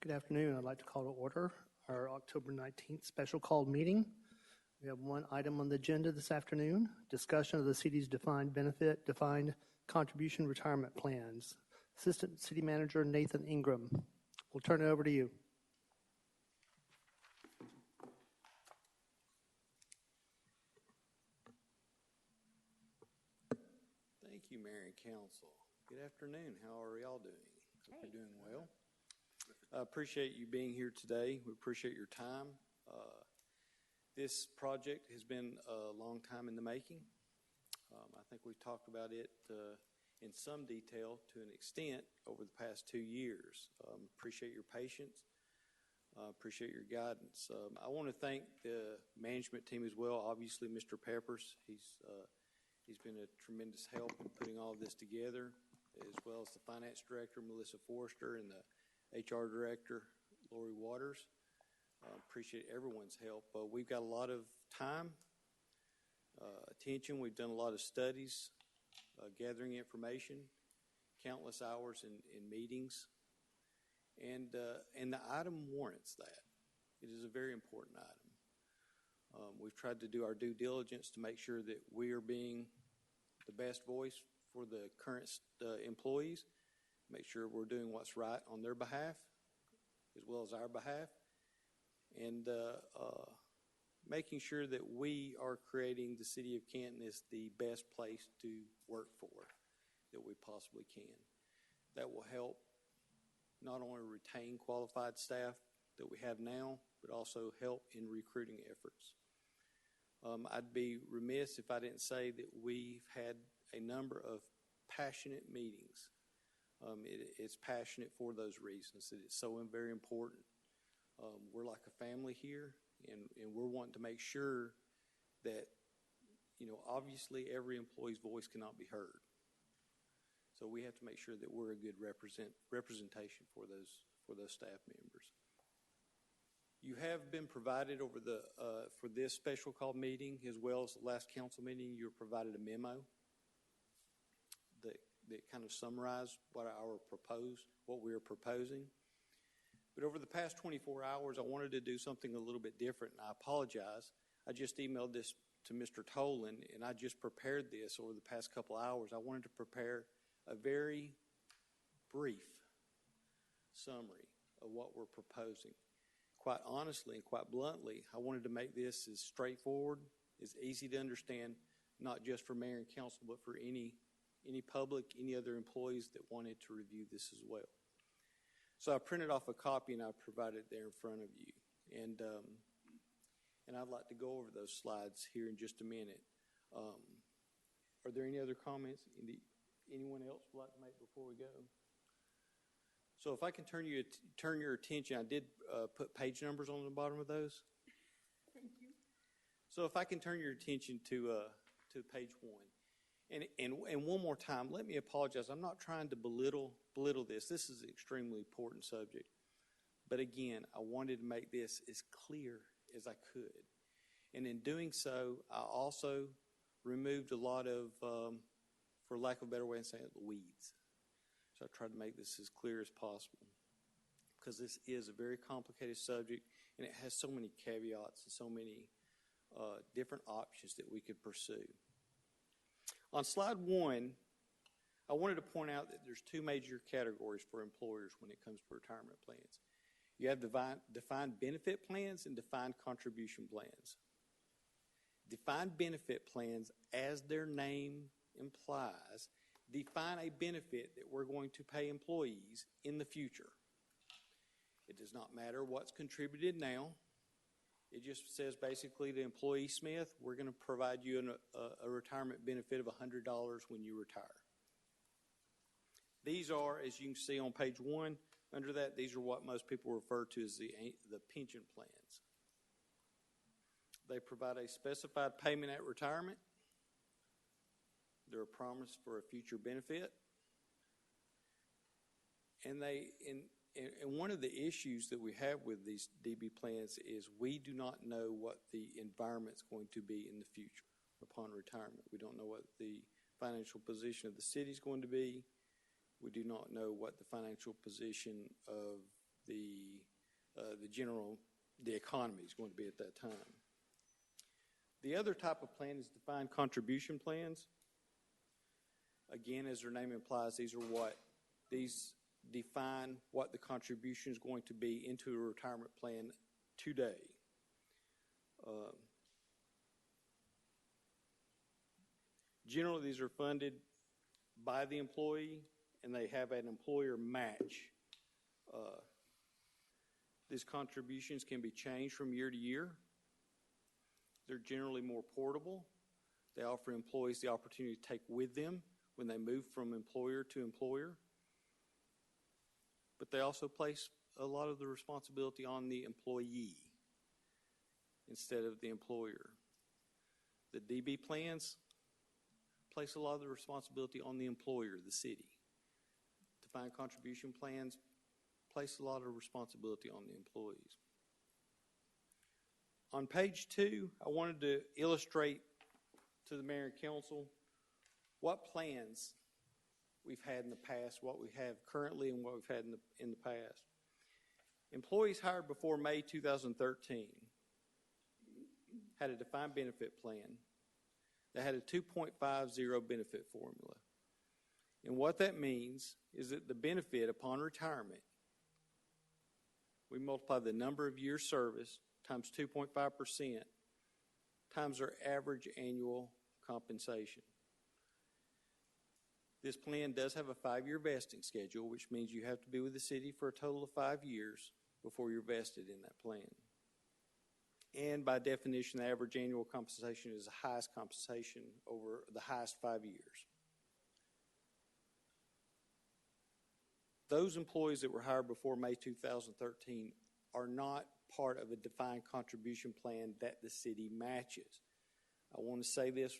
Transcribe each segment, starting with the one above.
Good afternoon. I'd like to call to order our October 19th special called meeting. We have one item on the agenda this afternoon, discussion of the city's defined benefit, defined contribution retirement plans. Assistant City Manager Nathan Ingram. We'll turn it over to you. Thank you, Mayor and Council. Good afternoon. How are y'all doing? Hope you're doing well. I appreciate you being here today. We appreciate your time. This project has been a long time in the making. I think we've talked about it in some detail to an extent over the past 2 years. Appreciate your patience. Appreciate your guidance. I want to thank the management team as well. Obviously, Mr. Peppers, he's been a tremendous help in putting all of this together, as well as the finance director, Melissa Forrester, and the HR director, Lori Waters. Appreciate everyone's help. We've got a lot of time, attention. We've done a lot of studies, gathering information, countless hours in meetings, and the item warrants that. It is a very important item. We've tried to do our due diligence to make sure that we are being the best voice for the current employees, make sure we're doing what's right on their behalf as well as our behalf, and making sure that we are creating the city of Canton as the best place to work for that we possibly can. That will help not only retain qualified staff that we have now, but also help in recruiting efforts. I'd be remiss if I didn't say that we've had a number of passionate meetings. It's passionate for those reasons, that it's so very important. We're like a family here, and we're wanting to make sure that, obviously every employee's voice cannot be heard. So we have to make sure that we're a good representation for those staff members. You have been provided over for this special call meeting, as well as the last council meeting, you were provided a memo that kind of summarized what we are proposing. But over the past 24 hours, I wanted to do something a little bit different, and I apologize. I just emailed this to Mr. Tolan, and I just prepared this over the past couple hours. I wanted to prepare a very brief summary of what we're proposing. Quite honestly and quite bluntly, I wanted to make this as straightforward, as easy to understand, not just for mayor and council, but for any public, any other employees that wanted to review this as well. So I printed off a copy and I provided it there in front of you. And I'd like to go over those slides here in just a minute. Are there any other comments anyone else would like to make before we go? So if I can turn your attention, I did put page numbers on the bottom of those. Thank you. So if I can turn your attention to page 1. And one more time, let me apologize. I'm not trying to belittle this. This is an extremely important subject. But again, I wanted to make this as clear as I could. And in doing so, I also removed a lot of, for lack of a better way of saying it, the weeds. So I tried to make this as clear as possible, because this is a very complicated subject, and it has so many caveats and so many different options that we could pursue. On slide 1, I wanted to point out that there's 2 major categories for employers when it comes to retirement plans. You have defined benefit plans and defined contribution plans. Defined benefit plans, as their name implies, define a benefit that we're going to pay employees in the future. It does not matter what's contributed now. It just says basically to employee Smith, we're going to provide you a retirement benefit of $100 when you retire. These are, as you can see on page 1, under that, these are what most people refer to as the pension plans. They provide a specified payment at retirement. They're a promise for a future benefit. And one of the issues that we have with these DB plans is we do not know what the environment's going to be in the future upon retirement. We don't know what the financial position of the city is going to be. We do not know what the financial position of the economy is going to be at that time. The other type of plan is defined contribution plans. Again, as their name implies, these define what the contribution is going to be into a retirement plan today. Generally, these are funded by the employee, and they have an employer match. These contributions can be changed from year to year. They're generally more portable. They offer employees the opportunity to take with them when they move from employer to employer. But they also place a lot of the responsibility on the employee instead of the employer. The DB plans place a lot of the responsibility on the employer, the city. Defined contribution plans place a lot of responsibility on the employees. On page 2, I wanted to illustrate to the mayor and council what plans we've had in the past, what we have currently, and what we've had in the past. Employees hired before May 2013 had a defined benefit plan that had a 2.50 benefit formula. And what that means is that the benefit upon retirement, we multiply the number of years service times 2.5% times their average annual compensation. This plan does have a 5-year vesting schedule, which means you have to be with the city for a total of 5 years before you're vested in that plan. And by definition, the average annual compensation is the highest compensation over the highest 5 years. Those employees that were hired before May 2013 are not part of a defined contribution plan that the city matches. I want to say this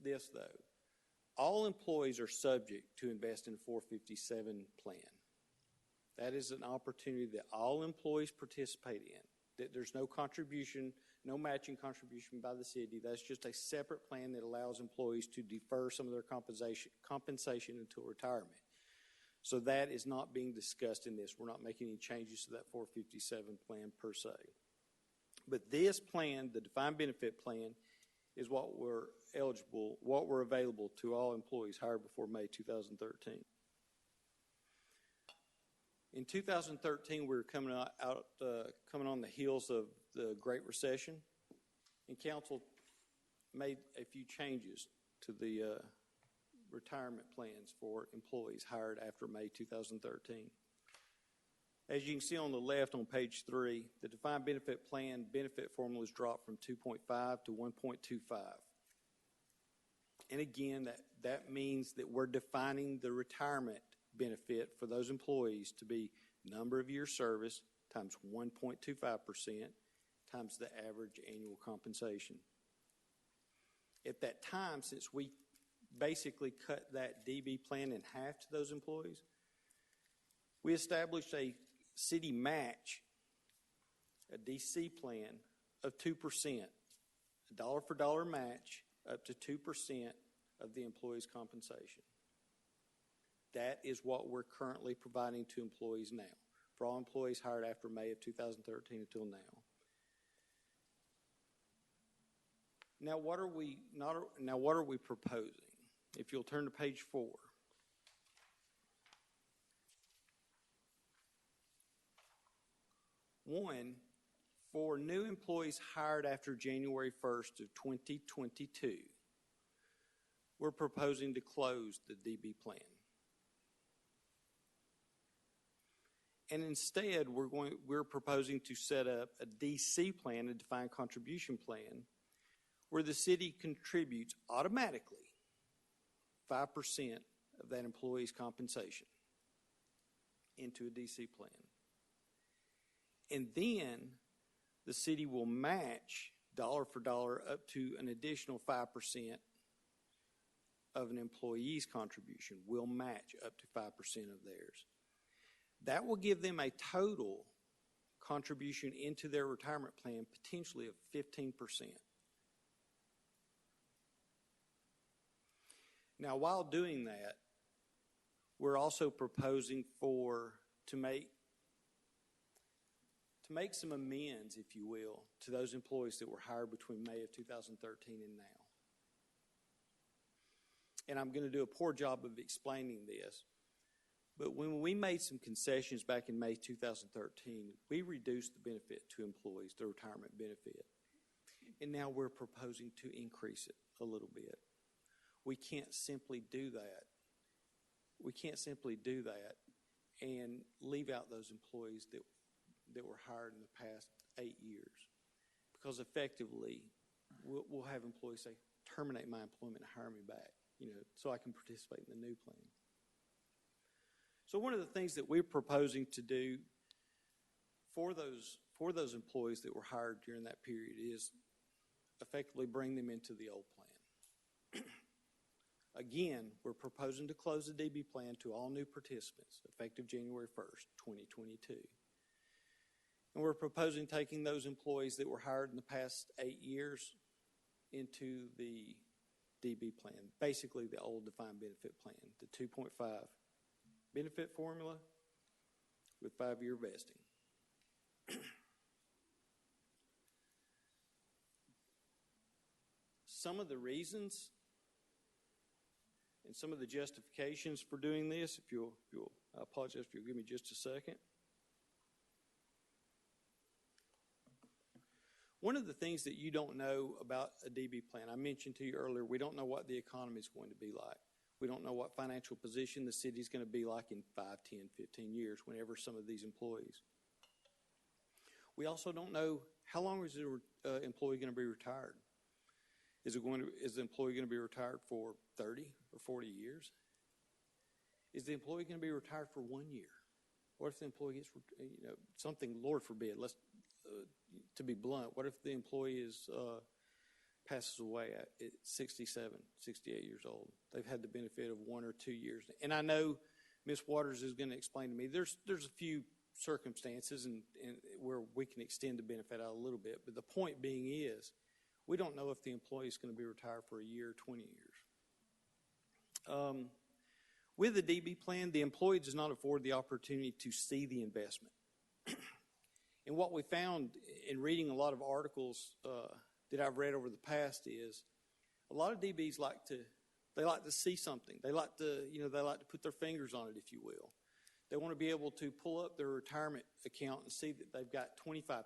though. All employees are subject to invest in a 457 plan. That is an opportunity that all employees participate in. That there's no contribution, no matching contribution by the city. That's just a separate plan that allows employees to defer some of their compensation until retirement. So that is not being discussed in this. We're not making any changes to that 457 plan per se. But this plan, the defined benefit plan, is what we're available to all employees hired before May 2013. In 2013, we were coming on the heels of the Great Recession, and council made a few changes to the retirement plans for employees hired after May 2013. As you can see on the left on page 3, the defined benefit plan benefit formulas dropped from 2.5 to 1.25. And again, that means that we're defining the retirement benefit for those employees to be number of years service times 1.25% times the average annual compensation. At that time, since we basically cut that DB plan in half to those employees, we established a city match, a DC plan of 2%, a dollar for dollar match up to 2% of the employee's compensation. That is what we're currently providing to employees now, for all employees hired after May of 2013 until now. Now, what are we proposing? If you'll turn to page 4. One, for new employees hired after January 1st of 2022, we're proposing to close the DB plan. And instead, we're proposing to set up a DC plan, a defined contribution plan, where the city contributes automatically 5% of that employee's compensation into a DC plan. And then the city will match dollar for dollar up to an additional 5% of an employee's contribution. Will match up to 5% of theirs. That will give them a total contribution into their retirement plan potentially of 15%. Now, while doing that, we're also proposing to make to make some amends, if you will, to those employees that were hired between May of 2013 and now. And I'm going to do a poor job of explaining this, but when we made some concessions back in May 2013, we reduced the benefit to employees, the retirement benefit. And now we're proposing to increase it a little bit. We can't simply do that. We can't simply do that and leave out those employees that were hired in the past 8 years. Because effectively, we'll have employees say, terminate my employment and hire me back, so I can participate in the new plan. So one of the things that we're proposing to do for those employees that were hired during that period is effectively bring them into the old plan. Again, we're proposing to close the DB plan to all new participants effective January 1st, 2022. And we're proposing taking those employees that were hired in the past 8 years into the DB plan, basically the old defined benefit plan, the 2.5 benefit formula with 5-year vesting. Some of the reasons and some of the justifications for doing this, I apologize if you'll give me just a second. One of the things that you don't know about a DB plan, I mentioned to you earlier, we don't know what the economy is going to be like. We don't know what financial position the city is going to be like in 5, 10, 15 years whenever some of these employees. We also don't know how long is the employee going to be retired. Is the employee going to be retired for 30 or 40 years? Is the employee going to be retired for 1 year? What if the employee gets, something, Lord forbid, to be blunt, what if the employee passes away at 67, 68 years old? They've had the benefit of 1 or 2 years. And I know Ms. Waters is going to explain to me, there's a few circumstances and where we can extend the benefit out a little bit. But the point being is, we don't know if the employee is going to be retired for a year or 20 years. With the DB plan, the employee does not afford the opportunity to see the investment. And what we found in reading a lot of articles that I've read over the past is a lot of DBs like to see something. They like to put their fingers on it, if you will. They want to be able to pull up their retirement account and see that they've got $25,000,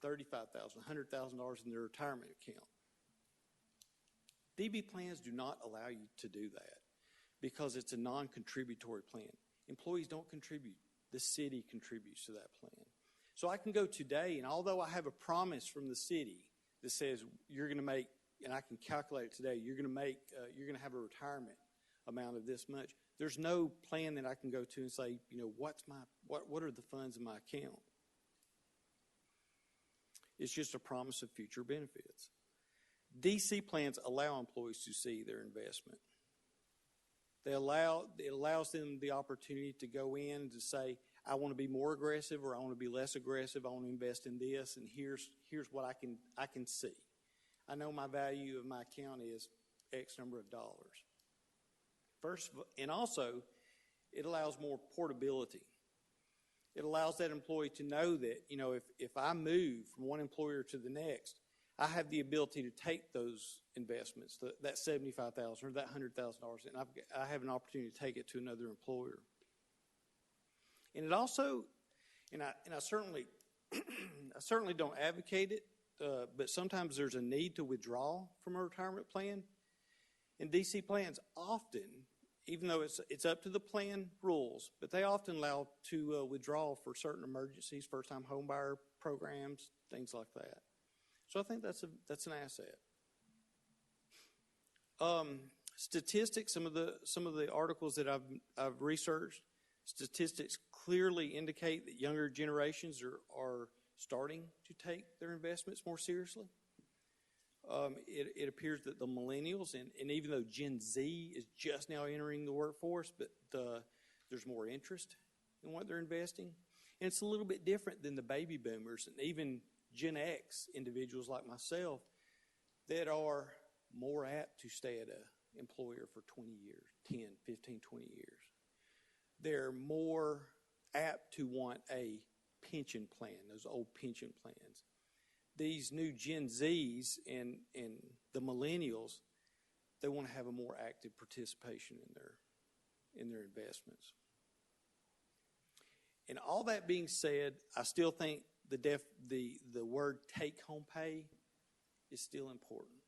$35,000, $100,000 in their retirement account. DB plans do not allow you to do that because it's a non-contributory plan. Employees don't contribute. The city contributes to that plan. So I can go today, and although I have a promise from the city that says you're going to make, and I can calculate it today, you're going to have a retirement amount of this much. There's no plan that I can go to and say, what are the funds in my account? It's just a promise of future benefits. DC plans allow employees to see their investment. It allows them the opportunity to go in and to say, I want to be more aggressive or I want to be less aggressive. I want to invest in this, and here's what I can see. I know my value of my account is X number of dollars. First, and also, it allows more portability. It allows that employee to know that, if I move from one employer to the next, I have the ability to take those investments, that $75,000 or that $100,000, and I have an opportunity to take it to another employer. And it also, and I certainly, I certainly don't advocate it, but sometimes there's a need to withdraw from a retirement plan. And DC plans often, even though it's up to the plan rules, but they often allow to withdraw for certain emergencies, first-time home buyer programs, things like that. So I think that's an asset. Statistics, some of the articles that I've researched, statistics clearly indicate that younger generations are starting to take their investments more seriously. It appears that the millennials, and even though Gen Z is just now entering the workforce, but there's more interest in what they're investing. And it's a little bit different than the baby boomers and even Gen X individuals like myself that are more apt to stay at an employer for 20 years, 10, 15, 20 years. They're more apt to want a pension plan, those old pension plans. These new Gen Zs and the millennials, they want to have a more active participation in their investments. And all that being said, I still think the word take-home pay is still important.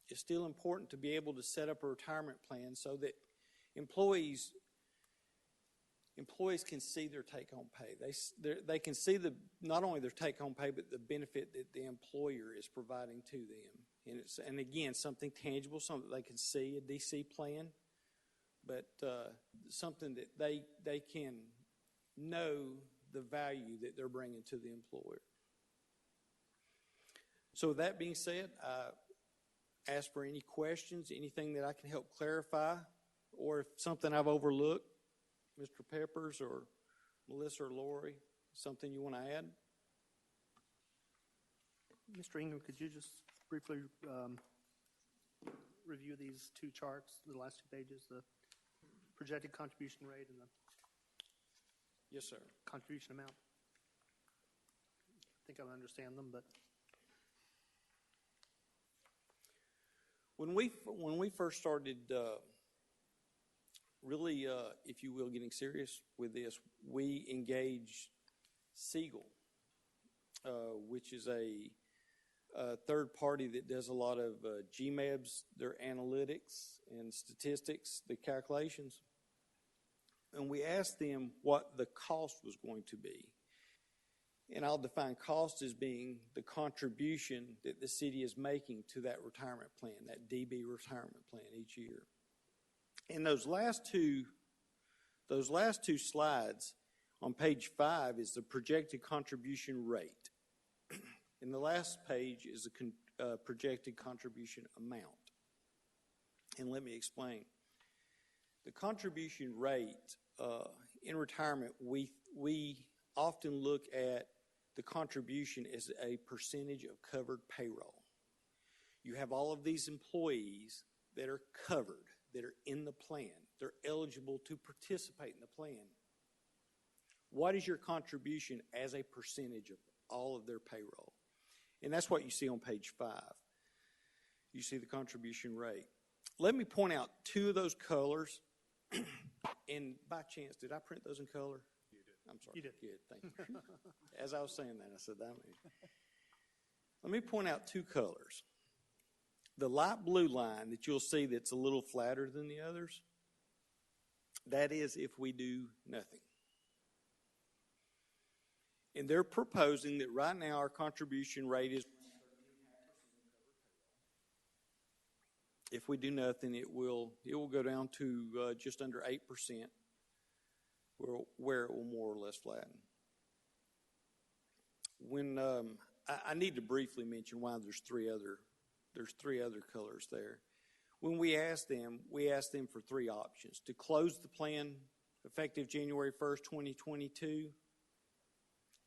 It's still important to be able to set up a retirement plan so that employees can see their take-home pay. They can see not only their take-home pay, but the benefit that the employer is providing to them. And again, something tangible, something they can see, a DC plan, but something that they can know the value that they're bringing to the employer. So with that being said, I ask for any questions, anything that I can help clarify, or if something I've overlooked, Mr. Peppers or Melissa or Lori, something you want to add? Mr. Ingram, could you just briefly review these two charts, the last two pages, the projected contribution rate and the Yes, sir. contribution amount? I think I understand them, but when we first started really, if you will, getting serious with this, we engaged Siegel, which is a third party that does a lot of GMABs, their analytics and statistics, the calculations. And we asked them what the cost was going to be. And I'll define cost as being the contribution that the city is making to that retirement plan, that DB retirement plan each year. And those last two slides on page 5 is the projected contribution rate. And the last page is the projected contribution amount. And let me explain. The contribution rate in retirement, we often look at the contribution as a percentage of covered payroll. You have all of these employees that are covered, that are in the plan. They're eligible to participate in the plan. What is your contribution as a percentage of all of their payroll? And that's what you see on page 5. You see the contribution rate. Let me point out two of those colors. And by chance, did I print those in color? You did. I'm sorry. You did. Good, thank you. As I was saying that, I said that. Let me point out two colors. The light blue line that you'll see that's a little flatter than the others, that is if we do nothing. And they're proposing that right now our contribution rate is, if we do nothing, it will go down to just under 8%, where it will more or less flatten. When I need to briefly mention why there's three other colors there. When we asked them for three options: to close the plan effective January 1st, 2022,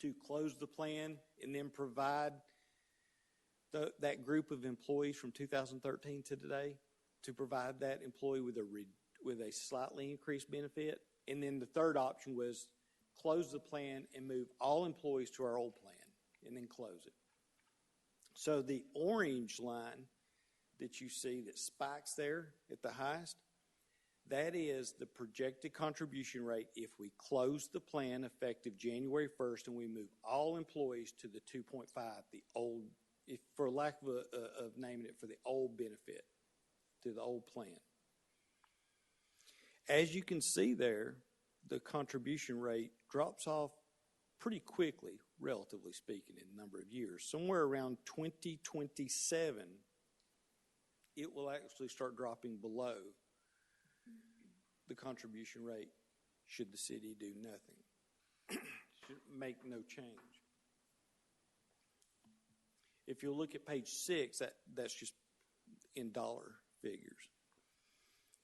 to close the plan and then provide that group of employees from 2013 to today, to provide that employee with a slightly increased benefit. And then the third option was close the plan and move all employees to our old plan and then close it. So the orange line that you see that spikes there at the highest, that is the projected contribution rate if we close the plan effective January 1st and we move all employees to the 2.5, the old, if for lack of naming it, for the old benefit, to the old plan. As you can see there, the contribution rate drops off pretty quickly, relatively speaking, in a number of years. Somewhere around 2027, it will actually start dropping below the contribution rate should the city do nothing, should make no change. If you look at page 6, that's just in dollar figures.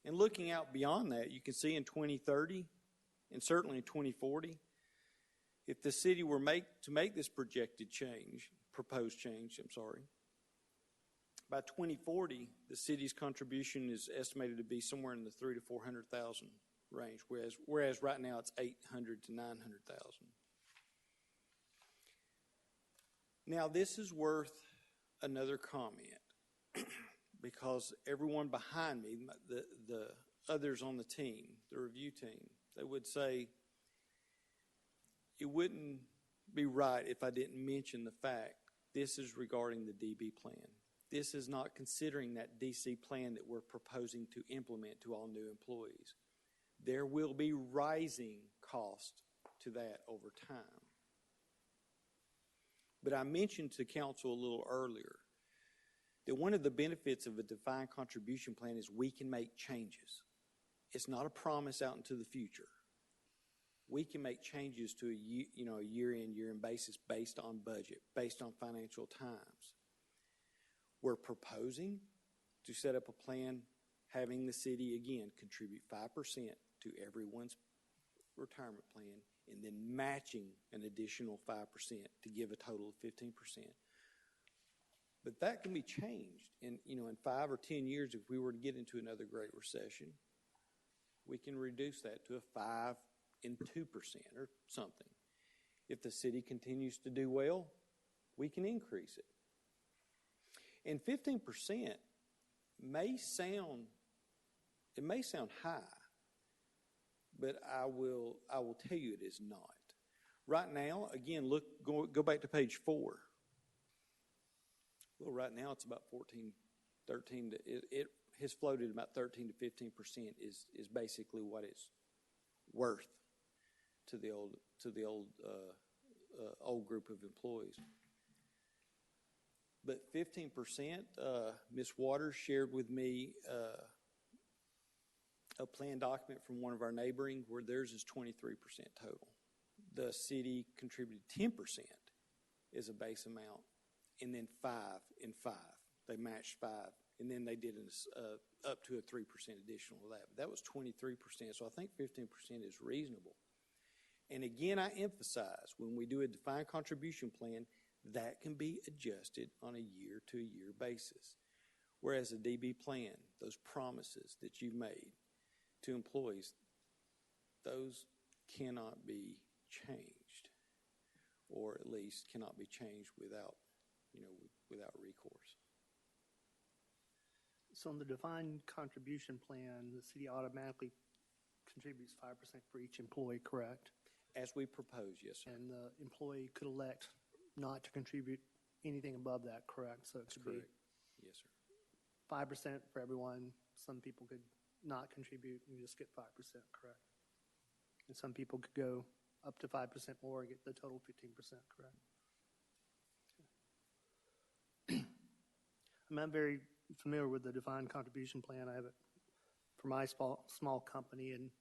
And looking out beyond that, you can see in 2030 and certainly in 2040, if the city were to make this proposed change, by 2040, the city's contribution is estimated to be somewhere in the 300,000 to 400,000 range, whereas right now it's 800,000 to 900,000. Now, this is worth another comment because everyone behind me, the others on the team, the review team, they would say it wouldn't be right if I didn't mention the fact this is regarding the DB plan. This is not considering that DC plan that we're proposing to implement to all new employees. There will be rising cost to that over time. But I mentioned to council a little earlier that one of the benefits of a defined contribution plan is we can make changes. It's not a promise out into the future. We can make changes to a year-in, year-in basis based on budget, based on financial times. We're proposing to set up a plan having the city, again, contribute 5% to everyone's retirement plan and then matching an additional 5% to give a total of 15%. But that can be changed in 5 or 10 years. If we were to get into another Great Recession, we can reduce that to a 5 and 2% or something. If the city continues to do well, we can increase it. And 15% may sound high, but I will tell you it is not. Right now, again, go back to page 4. Well, right now it's about 13 to it has floated about 13 to 15% is basically what it's worth to the old group of employees. But 15%, Ms. Waters shared with me a plan document from one of our neighboring where theirs is 23% total. The city contributed 10% as a base amount, and then 5 and 5. They matched 5, and then they did up to a 3% additional of that. But that was 23%, so I think 15% is reasonable. And again, I emphasize, when we do a defined contribution plan, that can be adjusted on a year-to-year basis. Whereas a DB plan, those promises that you've made to employees, those cannot be changed, or at least cannot be changed without recourse. So in the defined contribution plan, the city automatically contributes 5% for each employee, correct? As we propose, yes, sir. And the employee could elect not to contribute anything above that, correct? So it could be yes, sir. 5% for everyone. Some people could not contribute and just get 5%, correct? And some people could go up to 5% more and get the total 15%, correct? I'm very familiar with the defined contribution plan. I have it for my small company, and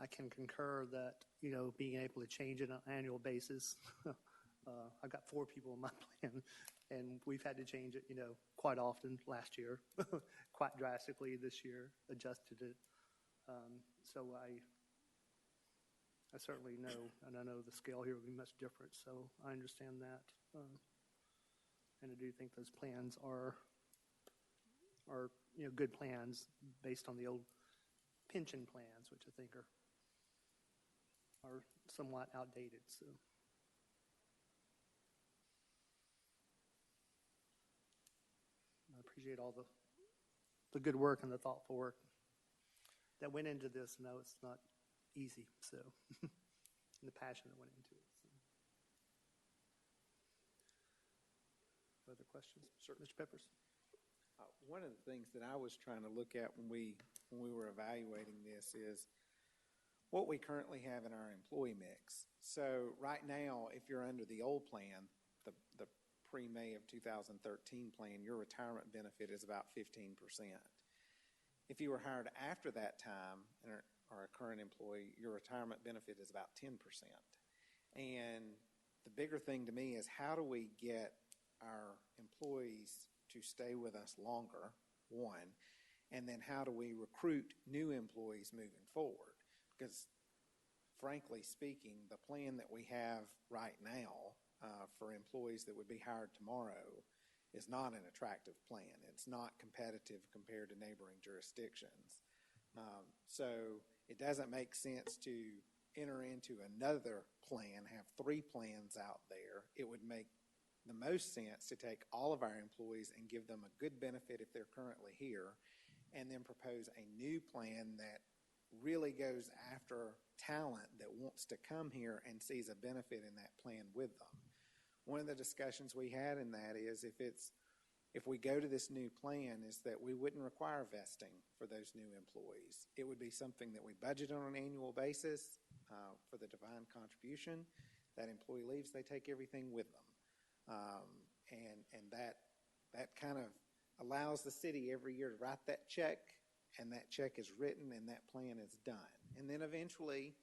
I can concur that, being able to change it on an annual basis. I've got 4 people in my plan, and we've had to change it, quite often last year, quite drastically this year, adjusted it. So I certainly know, and I know the scale here will be much different, so I understand that. And I do think those plans are good plans based on the old pension plans, which I think are somewhat outdated. So I appreciate all the good work and the thoughtful work that went into this. I know it's not easy, so and the passion that went into it. So. Other questions? Sir, Mr. Peppers? One of the things that I was trying to look at when we were evaluating this is what we currently have in our employee mix. So right now, if you're under the old plan, the pre-May of 2013 plan, your retirement benefit is about 15%. If you were hired after that time and are a current employee, your retirement benefit is about 10%. And the bigger thing to me is, how do we get our employees to stay with us longer, one, and then how do we recruit new employees moving forward? Because frankly speaking, the plan that we have right now for employees that would be hired tomorrow is not an attractive plan. It's not competitive compared to neighboring jurisdictions. So it doesn't make sense to enter into another plan, have 3 plans out there. It would make the most sense to take all of our employees and give them a good benefit if they're currently here, and then propose a new plan that really goes after talent that wants to come here and sees a benefit in that plan with them. One of the discussions we had in that is if we go to this new plan is that we wouldn't require vesting for those new employees. It would be something that we budget on an annual basis for the defined contribution. That employee leaves, they take everything with them. And that kind of allows the city every year to write that check, and that check is written and that plan is done. And then eventually,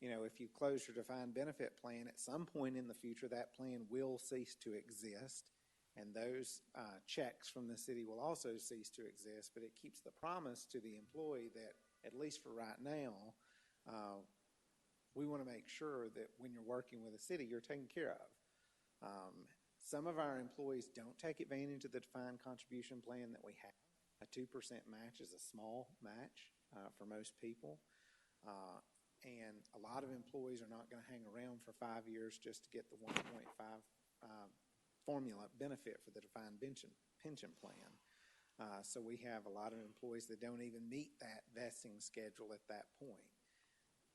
if you close your defined benefit plan, at some point in the future, that plan will cease to exist. And those checks from the city will also cease to exist, but it keeps the promise to the employee that, at least for right now, we want to make sure that when you're working with the city, you're taken care of. Some of our employees don't take advantage of the defined contribution plan that we have. A 2% match is a small match for most people. And a lot of employees are not going to hang around for 5 years just to get the 1.5 formula benefit for the defined pension plan. So we have a lot of employees that don't even meet that vesting schedule at that point.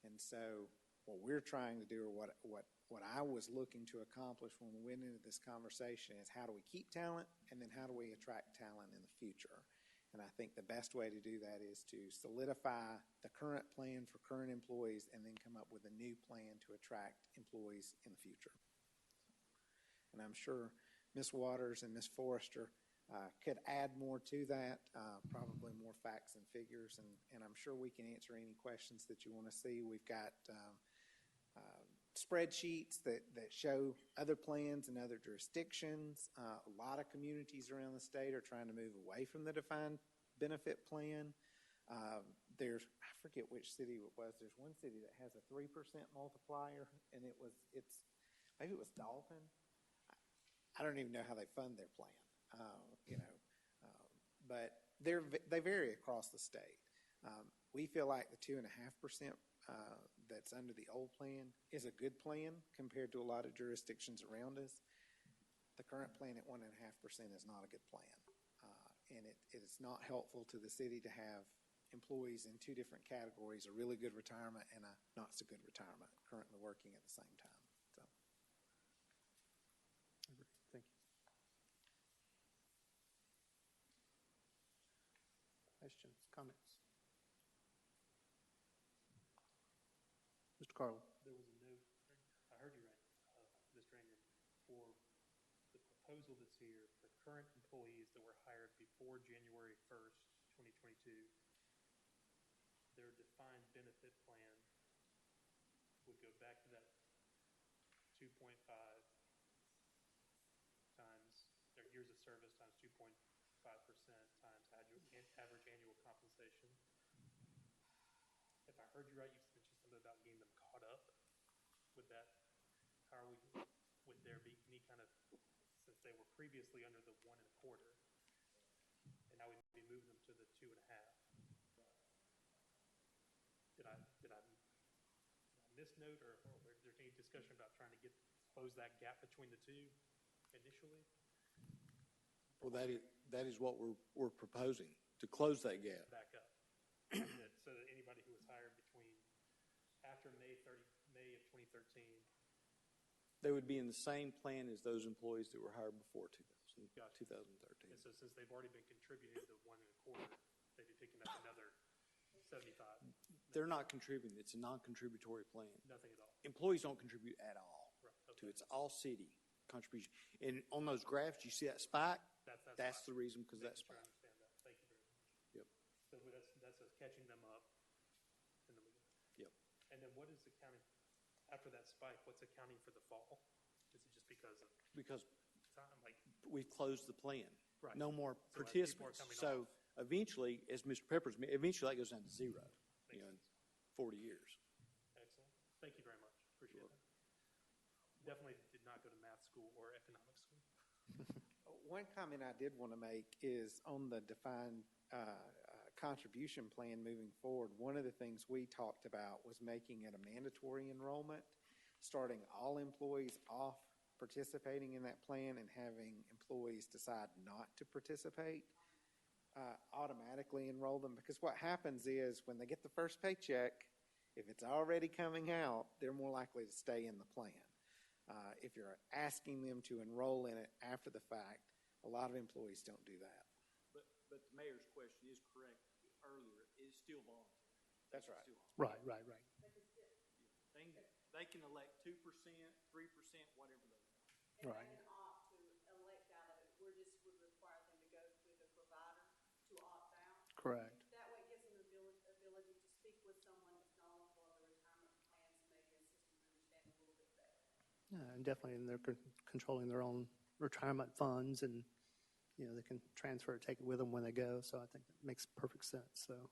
And so what we're trying to do, or what I was looking to accomplish when we went into this conversation, is how do we keep talent, and then how do we attract talent in the future? And I think the best way to do that is to solidify the current plan for current employees and then come up with a new plan to attract employees in the future. And I'm sure Ms. Waters and Ms. Forrester could add more to that, probably more facts and figures, and I'm sure we can answer any questions that you want to see. We've got spreadsheets that show other plans in other jurisdictions. A lot of communities around the state are trying to move away from the defined benefit plan. I forget which city it was. There's one city that has a 3% multiplier, and maybe it was Dalton. I don't even know how they fund their plan, but they vary across the state. We feel like the 2.5% that's under the old plan is a good plan compared to a lot of jurisdictions around us. The current plan at 1.5% is not a good plan, and it is not helpful to the city to have employees in two different categories: a really good retirement and a not so good retirement, currently working at the same time. So. Thank you. Questions, comments? Mr. Carl. There was a note, I heard you right, Mr. Ingram, for the proposal that's here for current employees that were hired before January 1st, 2022, their defined benefit plan would go back to that 2.5 times their years of service times 2.5% times average annual compensation. If I heard you right, you mentioned something about getting them caught up with that. Would there be any kind of, since they were previously under the 1.25, and now we maybe move them to the 2.5? Did I miss note, or is there any discussion about trying to close that gap between the two initially? Well, that is what we're proposing, to close that gap. Back up. So that anybody who was hired between after May of 2013. They would be in the same plan as those employees that were hired before 2013. And so since they've already been contributing to 1.25, they'd be picking up another 75. They're not contributing. It's a non-contributory plan. Nothing at all. Employees don't contribute at all. Right. Okay. It's all city contribution. And on those graphs, you see that spike? That's the reason, because that spike. I understand that. Thank you very much. Yep. So that's us catching them up in the middle. Yep. And then what is accounting, after that spike, what's accounting for the fall? Is it just because of Because time? Like, we've closed the plan. Right. No more So as people are participants. coming So off. eventually, as Mr. Peppers, eventually that goes down to zero, Makes in sense. 40 years. Excellent. Thank you very much. Appreciate that. Definitely did not go to math school or economics school. One comment I did want to make is on the defined contribution plan moving forward. One of the things we talked about was making it a mandatory enrollment, starting all employees off participating in that plan and having employees decide not to participate, automatically enroll them. Because what happens is when they get the first paycheck, if it's already coming out, they're more likely to stay in the plan. If you're asking them to enroll in it after the fact, a lot of employees don't do that. But the mayor's question is correct earlier, it's still voluntary. That's right. Still voluntary. Right. They can elect 2%, 3%, whatever they want. Right. And they can opt to elect out of it. We just would require them to go through the provider to opt out. Correct. That way it gives them the ability to speak with someone that's knowledgeable of the retirement plans and maybe assist them to understand a little bit better. Yeah, and definitely, and they're controlling their own retirement funds, and they can transfer it, take it with them when they go. So I think that makes perfect sense. So.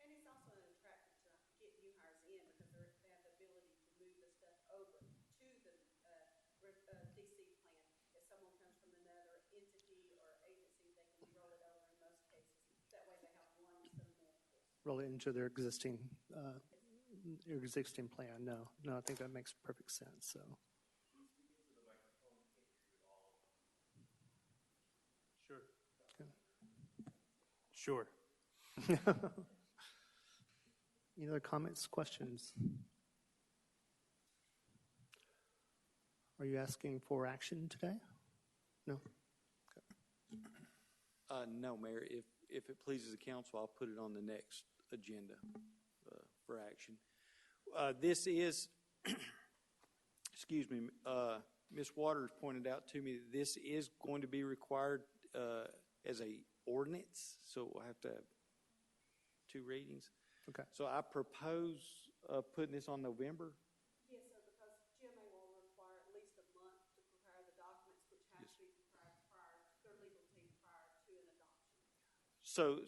And it's also an attractant to get new hires in because they have the ability to move the stuff over to the DC plan. If someone comes from another entity or agency, they can roll it over in most cases. That way they have one instead of multiples. Roll it into their existing plan. No, I think that makes perfect sense. So. Sure. Any other comments, questions? Are you asking for action today? No? No, Mayor, if it pleases the council, I'll put it on the next agenda for action. This is, excuse me, Ms. Waters pointed out to me that this is going to be required as a ordinance, so we'll have to have 2 readings. Okay. So I propose putting this on November. Yes, sir, because GMA will require at least a month to prepare the documents, which have to be prepared prior to their legal team prior to an adoption.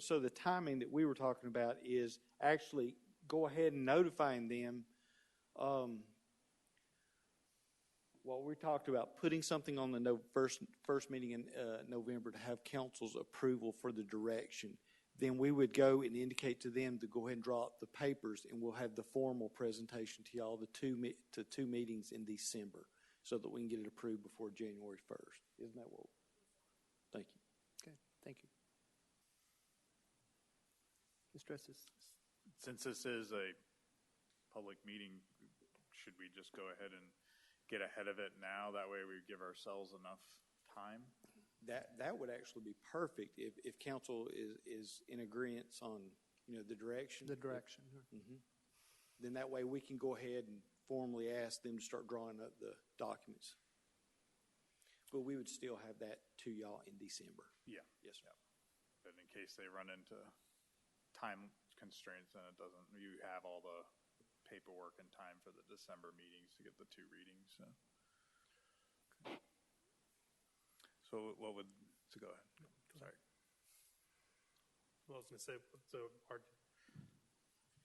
So the timing that we were talking about is actually go ahead and notifying them. What we talked about, putting something on the first meeting in November to have council's approval for the direction. Then we would go and indicate to them to go ahead and draw up the papers, and we'll have the formal presentation to y'all, the two meetings in December, so that we can get it approved before January 1st. Isn't that what? Thank you. Okay, thank you. Mr. Estes. Since this is a public meeting, should we just go ahead and get ahead of it now? That way we give ourselves enough time. That would actually be perfect if council is in agreement on the direction. The direction. Mm-hmm. Then that way we can go ahead and formally ask them to start drawing up the documents. But we would still have that to y'all in December. Yeah. Yes, sir. But in case they run into time constraints, then you have all the paperwork in time for the December meetings to get the 2 readings. So what would, so go ahead. Sorry. Well, I was going to say, so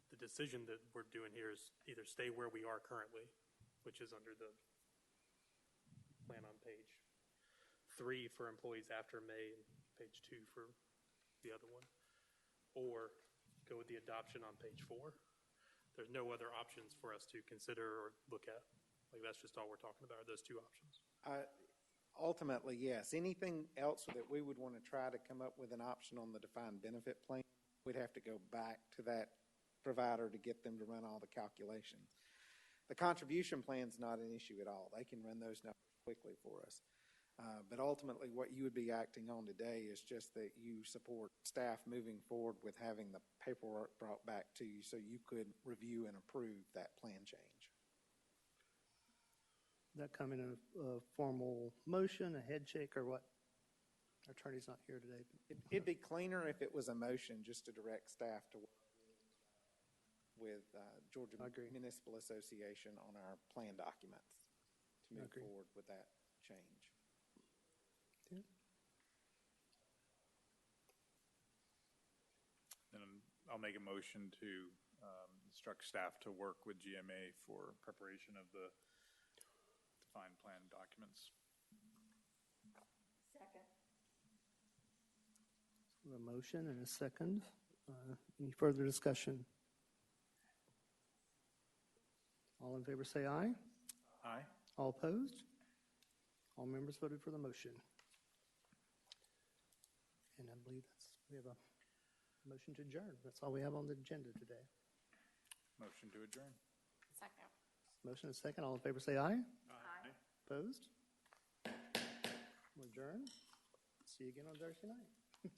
the decision that we're doing here is either stay where we are currently, which is under the plan on page 3 for employees after May and page 2 for the other one, or go with the adoption on page 4. There's no other options for us to consider or look at. Like, that's just all we're talking about, are those 2 options. Ultimately, yes. Anything else that we would want to try to come up with an option on the defined benefit plan, we'd have to go back to that provider to get them to run all the calculations. The contribution plan's not an issue at all. They can run those numbers quickly for us. But ultimately, what you would be acting on today is just that you support staff moving forward with having the paperwork brought back to you so you could review and approve that plan change. That come in a formal motion, a head shake, or what? Our attorney's not here today. It'd be cleaner if it was a motion just to direct staff to work with Georgia Municipal Association on our plan documents to move forward with that change. Okay. Then I'll make a motion to instruct staff to work with GMA for preparation of the defined plan documents. Second. A motion and a second. Any further discussion? All in favor say aye. Aye. All opposed? All members voted for the motion. And I believe we have a motion to adjourn. That's all we have on the agenda today. Motion to adjourn. Second. Motion is second. All in favor say aye. Aye. Opposed? We'll adjourn. See you again on Thursday night.